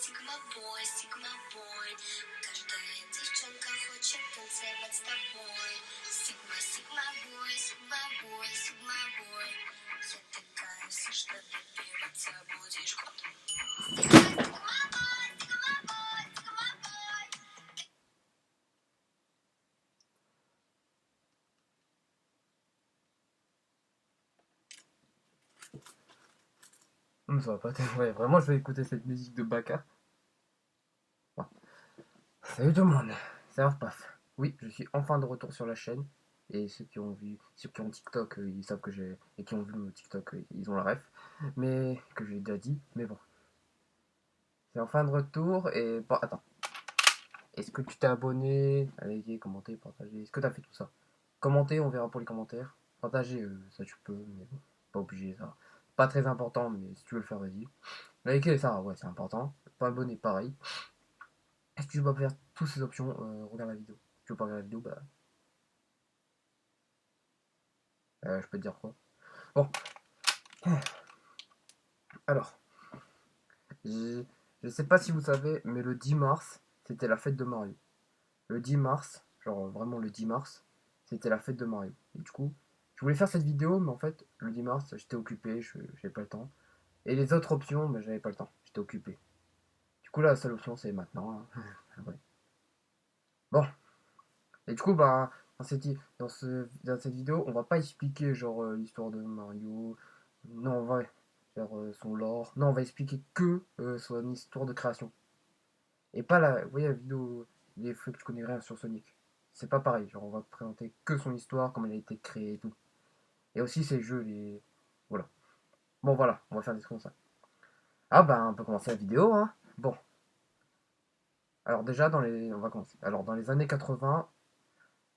Sigma boy. Каждая девчонка хочет танцевать с тобой. Sigma boy. Я такая вся, что ты певица будешь год. Sigma boy. Ça va pas ouais, vraiment je vais écouter cette musique de Baka. Bon. Salut tout le monde, c'est Paf. Oui, je suis enfin de retour sur la chaîne. Et ceux qui ont TikTok, ils savent que j'ai. Et qui ont vu mon TikTok, ils ont la ref. Mais que j'ai déjà dit, mais bon. C'est enfin de retour et. Bon, attends. Est-ce que tu t'es abonné, liker, commenter, partager? Est-ce que t'as fait tout ça? Commenter, on verra pour les commentaires. Partager, ça tu peux, mais bon, pas obligé ça. Pas très important, mais si tu veux le faire, vas-y. Liker, ça, ouais, c'est important. Pas abonner, pareil. Si tu veux pas faire toutes ces options, regarde la vidéo. Si tu veux pas regarder la vidéo, bah. Je peux te dire quoi. Bon. Alors. Je sais pas si vous savez, mais le 10 mars, c'était la fête de Mario. Le 10 mars, genre vraiment le 10 mars, c'était la fête de Mario. Et du coup, je voulais faire cette vidéo, mais en fait, le 10 mars, j'étais occupé, j'avais pas le temps. Et les autres options, bah, j'avais pas le temps, j'étais occupé. Du coup, la seule option, c'est maintenant. Hein. Ouais. Bon. Et du coup, bah, dans cette vidéo, on va pas expliquer genre l'histoire de Mario. Non, on va faire son lore. Non, on va expliquer que son histoire de création. Et pas la. Vous voyez la vidéo, les fois que tu connais rien sur Sonic. C'est pas pareil. Genre, on va présenter que son histoire, comment elle a été créée et tout. Et aussi ses jeux, les. Voilà. Bon, voilà, on va faire des trucs comme ça. Ah, bah, on peut commencer la vidéo, hein. Bon. Alors, déjà, on va commencer. Alors, dans les années 80,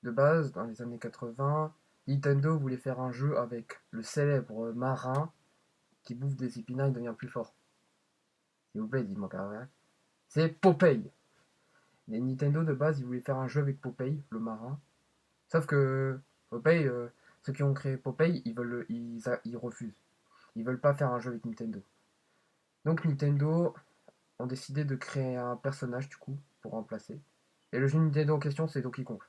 de base, dans les années 80, Nintendo voulait faire un jeu avec le célèbre marin qui bouffe des épinards et devient plus fort. S'il vous plaît, dites-moi carrément. C'est Popeye. Les Nintendo de base, ils voulaient faire un jeu avec Popeye, le marin. Sauf que Popeye, ceux qui ont créé Popeye, ils refusent. Ils veulent pas faire un jeu avec Nintendo. Donc Nintendo ont décidé de créer un personnage du coup pour remplacer. Et le jeu Nintendo en question, c'est Donkey Kong.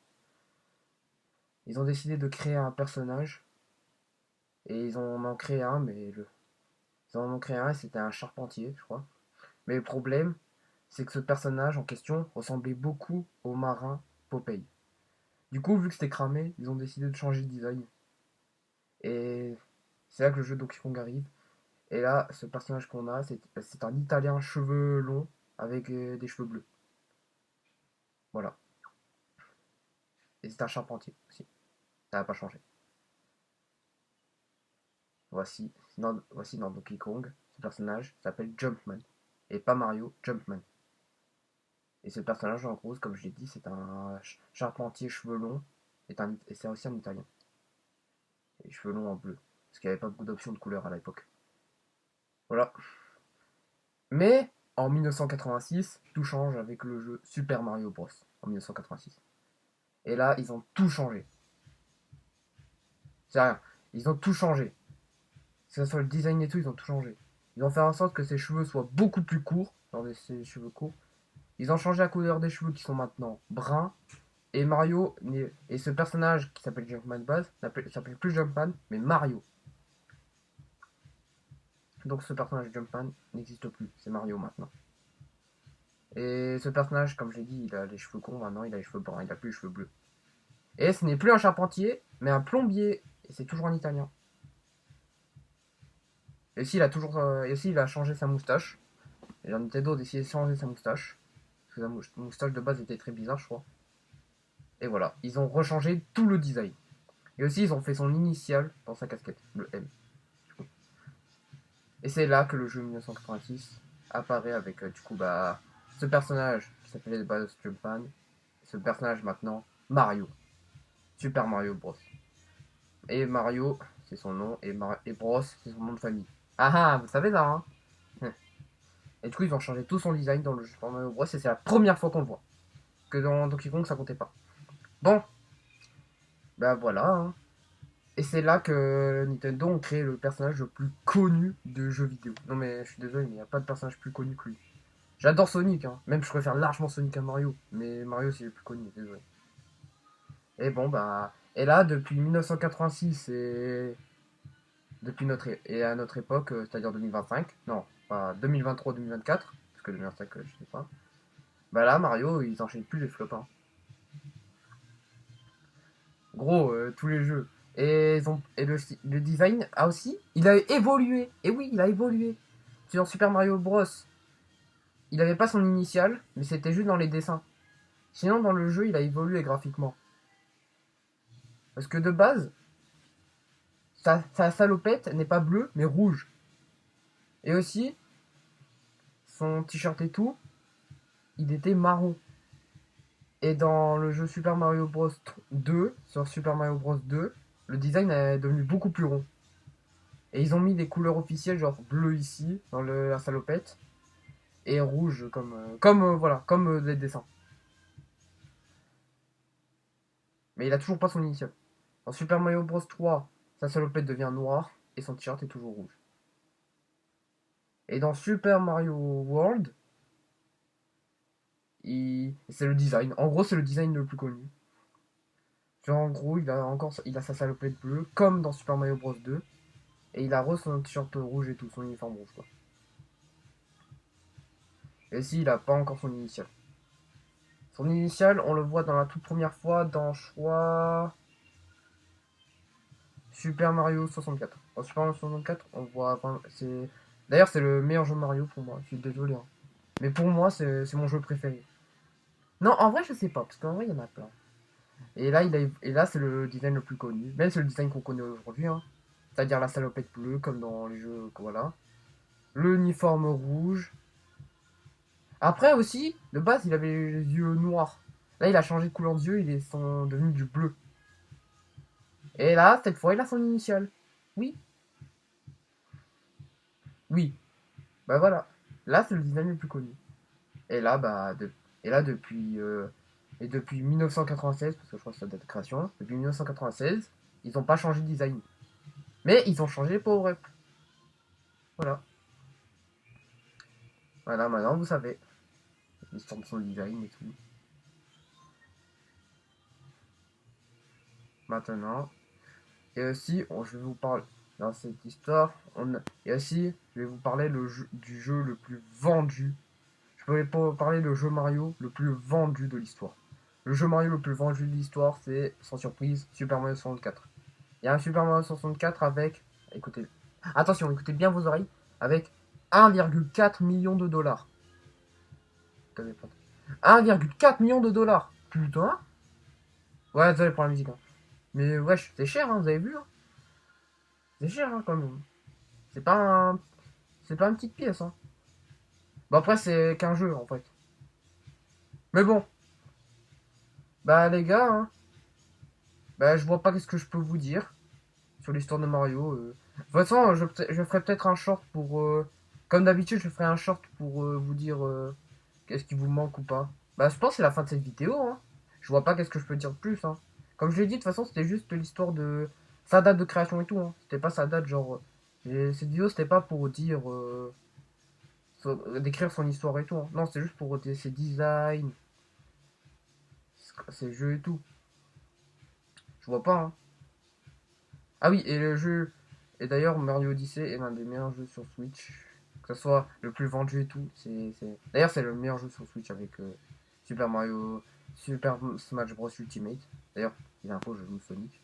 Ils ont décidé de créer un personnage et ils en ont créé un, ils en ont créé un, c'était un charpentier, je crois. Mais le problème, c'est que ce personnage en question ressemblait beaucoup au marin Popeye. Du coup, vu que c'était cramé, ils ont décidé de changer de design. Et c'est là que le jeu Donkey Kong arrive. Et là, ce personnage qu'on a, c'est un Italien cheveux longs avec des cheveux bleus. Voilà. Et c'est un charpentier aussi. Ça n'a pas changé. Voici dans Donkey Kong, ce personnage s'appelle Jumpman. Et pas Mario, Jumpman. Et ce personnage, en gros, comme je l'ai dit, c'est un charpentier cheveux longs. Et c'est aussi un Italien. Et cheveux longs en bleu. Parce qu'il n'y avait pas beaucoup d'options de couleurs à l'époque. Voilà. Mais en 1986, tout change avec le jeu Super Mario Bros. En 1986. Et là, ils ont tout changé. C'est rien. Ils ont tout changé. Que ce soit le design et tout, ils ont tout changé. Ils ont fait en sorte que ses cheveux soient beaucoup plus courts. Ses cheveux courts. Ils ont changé la couleur des cheveux qui sont maintenant bruns. Et Mario, et ce personnage qui s'appelle Jumpman Buzz, s'appelle plus Jumpman, mais Mario. Donc ce personnage Jumpman n'existe plus. C'est Mario maintenant. Et ce personnage, comme j'ai dit, il a les cheveux courts maintenant, il a les cheveux bruns, il a plus les cheveux bleus. Et ce n'est plus un charpentier, mais un plombier. Et c'est toujours un italien. Et aussi, il a changé sa moustache. Et Nintendo a décidé de changer sa moustache. Parce que sa moustache de base était très bizarre, je crois. Et voilà, ils ont rechangé tout le design. Et aussi, ils ont fait son initiale dans sa casquette, le M. Et c'est là que le jeu 1986 apparaît avec, du coup, bah, ce personnage qui s'appelait de base Jumpman. Ce personnage maintenant, Mario. Super Mario Bros. Et Mario, c'est son nom, et Bros, c'est son nom de famille. Ah ah, vous savez ça, hein. Et du coup, ils ont changé tout son design dans le jeu Super Mario Bros. Et c'est la première fois qu'on le voit. Que dans Donkey Kong, ça comptait pas. Bon, bah voilà. Hein. Et c'est là que Nintendo ont créé le personnage le plus connu de jeux vidéo. Non mais je suis désolé, mais il n'y a pas de personnage plus connu que lui. J'adore Sonic, hein. Même je préfère largement Sonic à Mario. Mais Mario, c'est le plus connu, désolé. Et bon, bah... Et là, depuis 1986 et à notre époque, c'est-à-dire 2025, non, pas 2023-2024, parce que 2025, je sais pas. Bah là, Mario, ils enchaînent plus les flops, hein. Gros, tous les jeux. Et le design a aussi, il a évolué. Et oui, il a évolué. Sur Super Mario Bros, il avait pas son initial, mais c'était juste dans les dessins. Sinon, dans le jeu, il a évolué graphiquement. Parce que de base, sa salopette n'est pas bleue, mais rouge. Et aussi, son t-shirt et tout, il était marron. Et dans le jeu Super Mario Bros 2, sur Super Mario Bros 2, le design est devenu beaucoup plus rond. Et ils ont mis des couleurs officielles, genre bleu ici, dans la salopette, et rouge comme les dessins. Mais il a toujours pas son initial. Dans Super Mario Bros 3, sa salopette devient noire, et son t-shirt est toujours rouge. Et dans Super Mario World, c'est le design. En gros, c'est le design le plus connu. Genre, en gros, il a sa salopette bleue, comme dans Super Mario Bros 2. Et il a son t-shirt rouge et tout, son uniforme rouge, quoi. Et si, il a pas encore son initial. Son initial, on le voit dans la toute première fois dans choix Super Mario 64. Dans Super Mario 64, on voit. Enfin, d'ailleurs, c'est le meilleur jeu Mario pour moi. Je suis désolé, hein. Mais pour moi, c'est mon jeu préféré. Non, en vrai, je sais pas, parce qu'en vrai, il y en a plein. Et là, c'est le design le plus connu. Même c'est le design qu'on connaît aujourd'hui, hein. C'est-à-dire la salopette bleue, comme dans les jeux, voilà. L'uniforme rouge. Après aussi, de base, il avait les yeux noirs. Là, il a changé de couleur de yeux, ils sont devenus du bleu. Et là, cette fois, il a son initiale. Oui, oui. Bah voilà. Là, c'est le design le plus connu. Et là, depuis 1996, parce que je crois que c'est la date de création, depuis 1996, ils n'ont pas changé de design. Mais ils ont changé les power-up. Voilà. Voilà, maintenant vous savez. L'histoire de son design et tout. Maintenant. Et aussi, je vais vous parler dans cette histoire. Et aussi, je vais vous parler du jeu le plus vendu. Je vais pas parler du jeu Mario le plus vendu de l'histoire. Le jeu Mario le plus vendu de l'histoire, c'est, sans surprise, Super Mario 64. Il y a un Super Mario 64 avec. Écoutez. Attention, écoutez bien vos oreilles. Avec 1,4 million de dollars. 1,4 million de dollars. Putain. Ouais, désolé pour la musique, hein. Mais wesh, c'est cher, hein, vous avez vu, hein. C'est cher, hein, quand même. C'est pas un... C'est pas une petite pièce, hein. Bon, après, c'est qu'un jeu, en fait. Mais bon. Bah, les gars, hein. Bah, je vois pas qu'est-ce que je peux vous dire sur l'histoire de Mario. De toute façon, je ferai peut-être un short pour... Comme d'habitude, je ferai un short pour vous dire qu'est-ce qui vous manque ou pas. Bah, je pense que c'est la fin de cette vidéo, hein. Je vois pas qu'est-ce que je peux dire de plus, hein. Comme je l'ai dit, de toute façon, c'était juste l'histoire de... Sa date de création et tout, hein. C'était pas sa date, genre... Cette vidéo, c'était pas pour dire... décrire son histoire et tout, hein. Non, c'est juste pour dire ses designs, ses jeux et tout. Je vois pas, hein. Ah oui, et le jeu... Et d'ailleurs, Mario Odyssey est l'un des meilleurs jeux sur Switch. Que ce soit le plus vendu et tout. D'ailleurs, c'est le meilleur jeu sur Switch avec Super Smash Bros Ultimate. D'ailleurs, il y a un peu, je joue Sonic.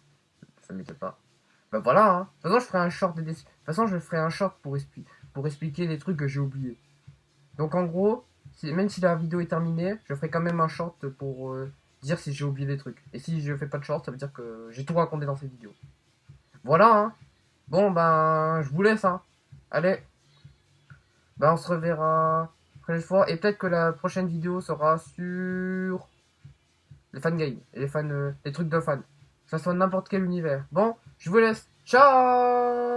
Ça m'étonne pas. Bah voilà, hein. De toute façon, je ferai un short de toute façon, je ferai un short pour expliquer les trucs que j'ai oubliés. Donc en gros, même si la vidéo est terminée, je ferai quand même un short pour dire si j'ai oublié des trucs. Et si je fais pas de short, ça veut dire que j'ai tout raconté dans cette vidéo. Voilà, hein. Bon, ben, je vous laisse, hein. Allez, ben, on se reverra la prochaine fois. Et peut-être que la prochaine vidéo sera sur les fan games et les trucs de fans. Que ça soit n'importe quel univers. Bon, je vous laisse. Ciao!